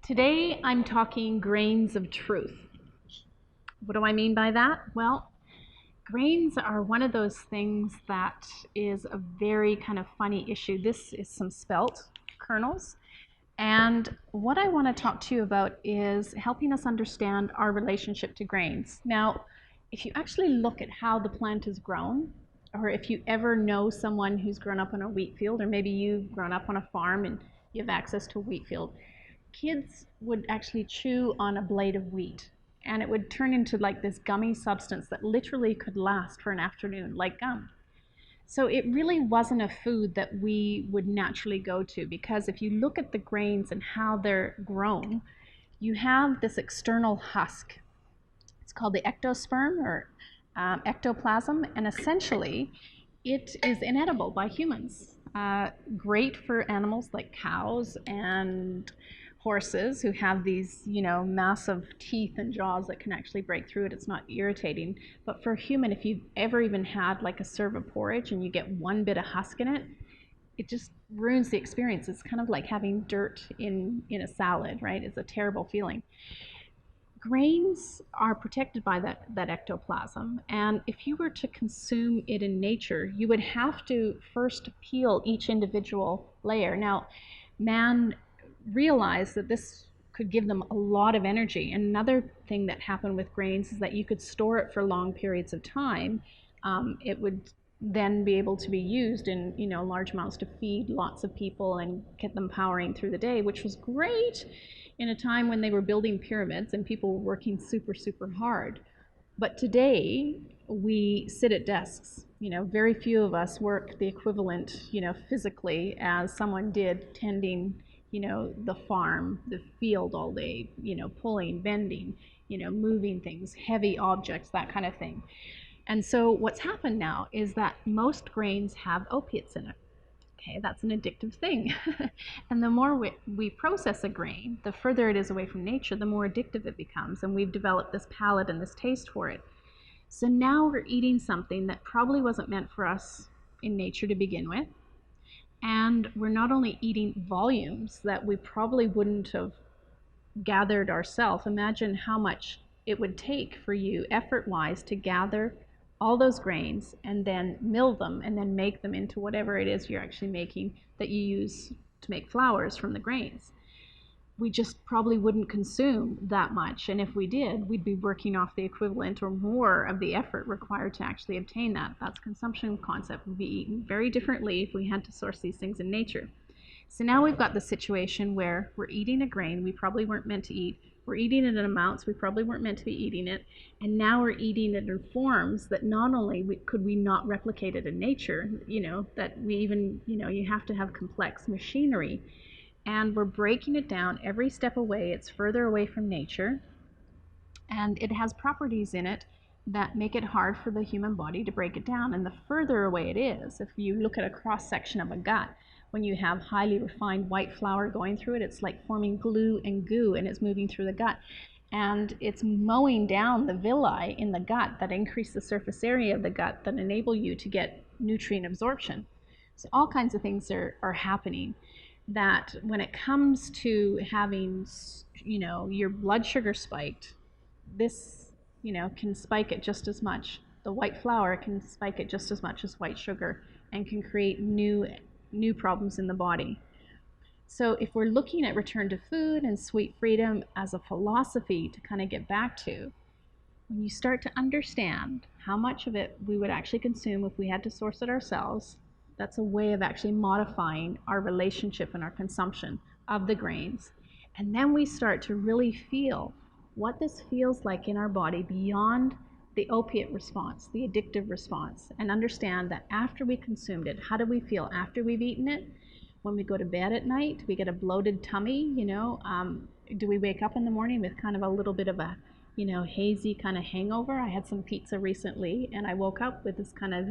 Today I'm talking grains of truth. What do I mean by that? Well, grains are one of those things that is a very kind of funny issue. This is some spelt kernels. And what I want to talk to you about is helping us understand our relationship to grains. Now, if you actually look at how the plant is grown, or if you ever know someone who's grown up on a wheat field, or maybe you've grown up on a farm and you have access to a wheat field, kids would actually chew on a blade of wheat and it would turn into like this gummy substance that literally could last for an afternoon, like gum. So it really wasn't a food that we would naturally go to, because if you look at the grains and how they're grown, you have this external husk. It's called the ectosperm or ectoplasm, and essentially it is inedible by humans. Great for animals like cows and horses who have these, massive teeth and jaws that can actually break through it. It's not irritating. But for a human, if you've ever even had like a serve of porridge and you get one bit of husk in it, it just ruins the experience. It's kind of like having dirt in a salad, right? It's a terrible feeling. Grains are protected by that ectoplasm, and if you were to consume it in nature, you would have to first peel each individual layer. Now, man realized that this could give them a lot of energy. And another thing that happened with grains is that you could store it for long periods of time. It would then be able to be used in large amounts to feed lots of people and get them powering through the day, which was great in a time when they were building pyramids and people were working super hard. But today we sit at desks. Very few of us work the equivalent, physically as someone did tending the farm, the field all day, pulling, bending, moving things, heavy objects, that kind of thing. And so what's happened now is that most grains have opiates in it. Okay, that's an addictive thing. And the more we process a grain, the further it is away from nature, the more addictive it becomes. And we've developed this palate and this taste for it. So now we're eating something that probably wasn't meant for us in nature to begin with. And we're not only eating volumes that we probably wouldn't have gathered ourselves. Imagine how much it would take for you effort-wise to gather all those grains and then mill them and then make them into whatever it is you're actually making that you use to make flours from the grains. We just probably wouldn't consume that much, and if we did, we'd be working off the equivalent or more of the effort required to actually obtain that. That's consumption concept. We'd be eaten very differently if we had to source these things in nature. So now we've got the situation where we're eating a grain we probably weren't meant to eat. We're eating it in amounts we probably weren't meant to be eating it, and now we're eating it in forms that not only could we not replicate it in nature, that we even, you have to have complex machinery, and we're breaking it down every step away. It's further away from nature, and it has properties in it that make it hard for the human body to break it down. And the further away it is, if you look at a cross section of a gut, when you have highly refined white flour going through it, it's like forming glue and goo, and it's moving through the gut. And it's mowing down the villi in the gut that increase the surface area of the gut that enable you to get nutrient absorption. So all kinds of things are happening that when it comes to having, your blood sugar spiked, this, can spike it just as much. The white flour can spike it just as much as white sugar and can create new problems in the body. So if we're looking at return to food and sweet freedom as a philosophy to kind of get back to, when you start to understand how much of it we would actually consume if we had to source it ourselves, that's a way of actually modifying our relationship and our consumption of the grains. And then we start to really feel what this feels like in our body beyond the opiate response, the addictive response, and understand that after we consumed it, how do we feel after we've eaten it? When we go to bed at night, we get a bloated tummy, do we wake up in the morning with kind of a little bit of a, hazy kind of hangover? I had some pizza recently and I woke up with this kind of,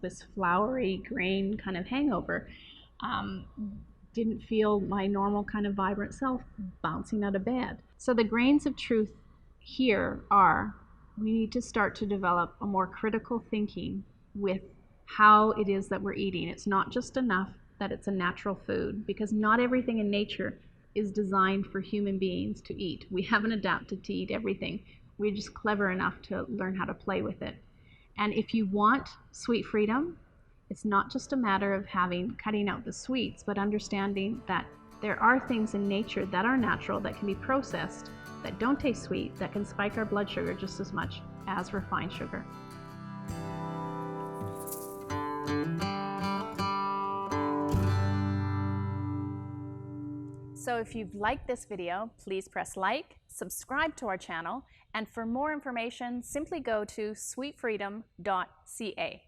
this floury grain kind of hangover. Didn't feel my normal kind of vibrant self bouncing out of bed. So the grains of truth here are, we need to start to develop a more critical thinking with how it is that we're eating. It's not just enough that it's a natural food, because not everything in nature is designed for human beings to eat. We haven't adapted to eat everything. We're just clever enough to learn how to play with it. And if you want sweet freedom, it's not just a matter of cutting out the sweets, but understanding that there are things in nature that are natural, that can be processed, that don't taste sweet, that can spike our blood sugar just as much as refined sugar. So if you've liked this video, please press like, subscribe to our channel, and for more information, simply go to sweetfreedom.ca.